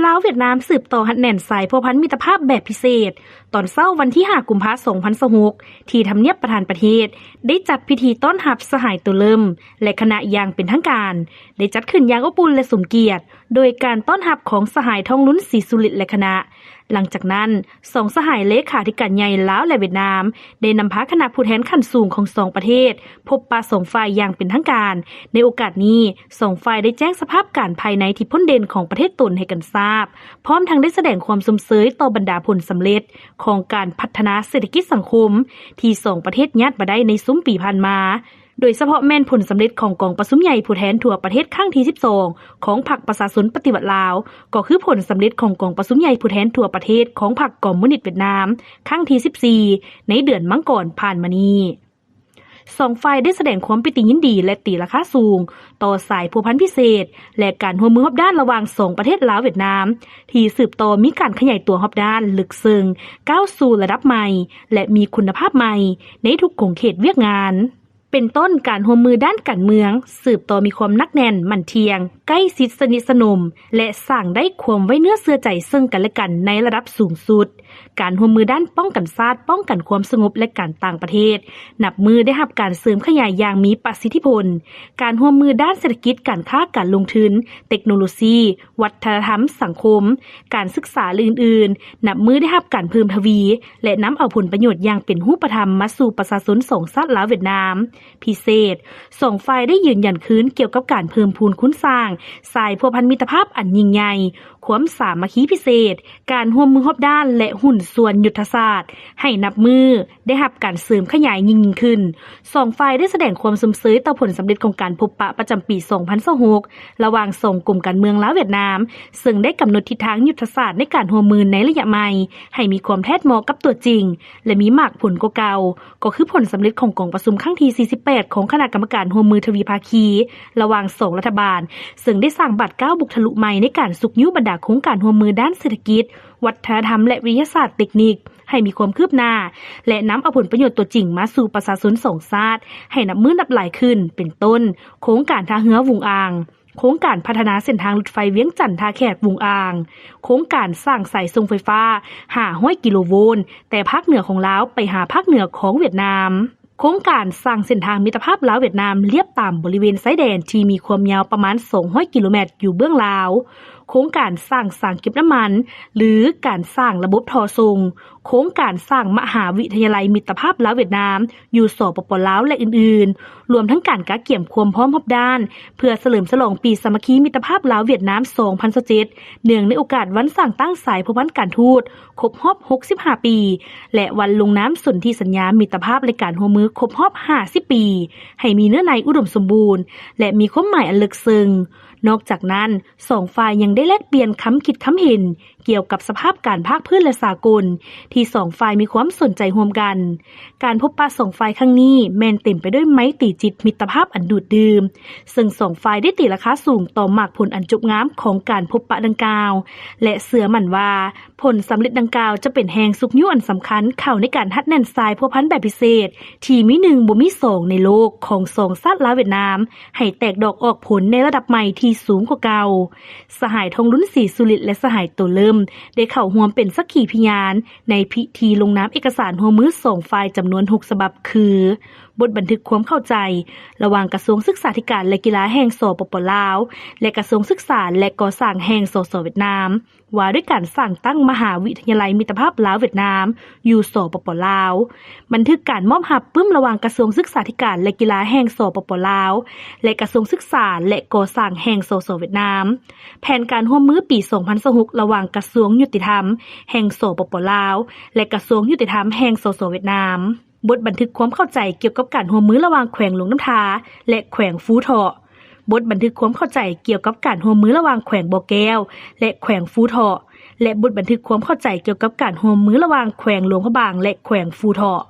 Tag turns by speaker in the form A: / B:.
A: ลาวเวียดนามสืบต่อหัดแน่นสายพัวพันมิตรภาพแบบพิเศษตอนเช้าวันที่5กุมภาพันธ์2026ที่ทำเนียบประธานประเทศได้จัดพิธีต้อนรับสหายตัวเริ่มและคณะอย่างเป็นทางการได้จัดขึ้นอย่างอบอุ่นและสมเกียรติโดยการต้อนรับของสหายทองลุ้นศรีสุริตและคณะหลังจากนั้น2สหายเลขาธิการใหญ่ลาวและเวียดนามได้นำพาคณะผู้แทนขั้นสูงของ2ประเทศพบปะ2ฝ่ายอย่างเป็นทางการในโอกาสนี้2ฝ่ายได้แจ้งสภาพการภายในที่พ้นเด่นของประเทศตนให้กันทราบพร้อมทั้งได้แสดงความสมเสยต่อบรรดาผลสำเร็จของการพัฒนาเศรษฐกิจสังคมที่2ประเทศญาติมาได้ในซุ้มปีผ่านมาโดยเฉพาะแม่นผลสำเร็จของกองประชุมใหญ่ผู้แทนทั่วประเทศครั้งที่12ของพรรคประชาชนปฏิวัติลาวก็คือผลสำเร็จของกองประชุมใหญ่ผู้แทนทั่วประเทศของพรรคคอมมิวนิสต์เวียดนามครั้งที่14ในเดือนมังกรผ่านมานี้2ฝ่ายได้แสดงความปิติยินดีและตีราคาสูงต่อสายพัวพันพิเศษและการร่วมมือรอบด้านระหว่าง2ประเทศลาวเวียดนามที่สืบต่อมีการขยายตัวรอบด้านลึกซึ้งก้าวสู่ระดับใหม่และมีคุณภาพใหม่ในทุกขงเขตเวียกงานเป็นต้นการร่วมมือด้านการเมืองสืบต่อมีความนักแน่นมั่นเทียงใกล้ชิดสนิทสนมและสร้างได้ความไว้เนื้อเชื่อใจซึ่งกันและกันในระดับสูงสุดการร่วมมือด้านป้องกันชาติป้องกันความสงบและการต่างประเทศนับมือได้รับการเสริมขยายอย่างมีประสิทธิผลการร่วมมือด้านเศรษฐกิจการค้าการลงทุนเทคโนโลยีวัฒนธรรมสังคมการศึกษาอื่นๆนับมือได้รับการเพิ่มทวีและนำเอาผลประโยชน์อย่างเป็นรูปธรรมมาสู่ประชาชน2ชาติลาวเวียดนามพิเศษ2ฝ่ายได้ยืนยันคืนเกี่ยวกับการเพิ่มพูนคุณสร้างสายพัวพันมิตรภาพอันยิ่งใหญ่ความสามัคคีพิเศษการร่วมมือรอบด้านและหุ้นส่วนยุทธศาสตร์ให้นับมือได้รับการเสริมขยายยิ่งขึ้น2ฝ่ายได้แสดงความสมเสยต่อผลสำเร็จของการพบปะประจำปี2026ระหว่าง2กลุ่มการเมืองลาวเวียดนามซึ่งได้กำหนดทิศทางยุทธศาสตร์ในการร่วมมือในระยะใหม่ให้มีความแท้เหมาะกับตัวจริงและมีมากผลกว่าเก่าก็คือผลสำเร็จของกองประชุมครั้งที่48ของคณะกรรมการร่วมมือทวีภาคีระหว่าง2รัฐบาลซึ่งได้สร้างบัตรก้าวบุกทะลุใหม่ในการสุกยุบรรดาโครงการร่วมมือด้านเศรษฐกิจวัฒนธรรมและวิทยาศาสตร์เทคนิคให้มีความคืบหน้าและนำเอาผลประโยชน์ตัวจริงมาสู่ประชาชน2ชาติให้นับมือนับหลายขึ้นเป็นต้นโครงการท่าเรือวุงอ่างโครงการพัฒนาเส้นทางรถไฟเวียงจันทน์ท่าแขกวุงอ่างโครงการสร้างสายส่งไฟฟ้า500กิโลโวลต์แต่ภาคเหนือของลาวไปหาภาคเหนือของเวียดนามโครงการสร้างเส้นทางมิตรภาพลาวเวียดนามเลียบตามบริเวณชายแดนที่มีความยาวประมาณ200กิโลเมตรอยู่เบื้องลาวโครงการสร้างสางเก็บน้ำมันหรือการสร้างระบบท่อส่งโครงการสร้างมหาวิทยาลัยมิตรภาพลาวเวียดนามอยู่สปป.ลาวและอื่นๆรวมทั้งการกะเกี่ยมความพร้อมรอบด้านเพื่อเฉลิมฉลองปีสามัคคีมิตรภาพลาวเวียดนาม2027เนื่องในโอกาสวันสร้างตั้งสายพัวพันการทูตครบรอบ65ปีและวันลงน้ำสนธิสัญญามิตรภาพและการร่วมมือครบรอบ50ปีให้มีเนื้อในอุดมสมบูรณ์และมีความหมายอันลึกซึ้งนอกจากนั้น2ฝ่ายยังได้แลกเปลี่ยนคำคิดคำเห็นเกี่ยวกับสภาพการภาคพื้นและสากลที่2ฝ่ายมีความสนใจร่วมกันการพบปะ2ฝ่ายครั้งนี้แม้นเต็มไปด้วยไมตรีจิตมิตรภาพอันดูดดื่มซึ่ง2ฝ่ายได้ตีราคาสูงต่อมากผลอันจบงามของการพบปะดังกล่าวและเชื่อมั่นว่าผลสำเร็จดังกล่าวจะเป็นแห่งสุขยุอันสำคัญเข้าในการฮัดแน่นสายพัวพันแบบพิเศษที่มี1บ่มี2ในโลกของ2ชาติลาวเวียดนามให้แตกดอกออกผลในระดับใหม่ที่สูงกว่าเก่าสหายทองลุ้นศรีสุริตและสหายโตเริ่มได้เข้าร่วมเป็นสักขีพยานในพิธีลงนามเอกสารร่วมมือ2ฝ่ายจำนวน6ฉบับคือบทบันทึกความเข้าใจระหว่างกระทรวงศึกษาธิการและกีฬาแห่งสปป.ลาวและกระทรวงศึกษาและก่อสร้างแห่งสส.เวียดนามว่าด้วยการสร้างตั้งมหาวิทยาลัยมิตรภาพลาวเวียดนามอยู่สปป.ลาวบันทึกการมอบรับปึ้มระหว่างกระทรวงศึกษาธิการและกีฬาแห่งสปป.ลาวและกระทรวงศึกษาและก่อสร้างแห่งสส.เวียดนามแผนการร่วมมือปี2026ระหว่างกระทรวงยุติธรรมแห่งสปป.ลาวและกระทรวงยุติธรรมแห่งสส.เวียดนามบทบันทึกความเข้าใจเกี่ยวกับการร่วมมือระหว่างแขวงหลวงน้ำทาและแขวงฟูเถาะบทบันทึกความเข้าใจเกี่ยวกับการร่วมมือระหว่างแขวงบ่อแก้วและแขวงฟูเถาะและบทบันทึกความเข้าใจเกี่ยวกับการร่วมมือระหว่างแขวงหลวงพระบางและแขวงฟูเถาะ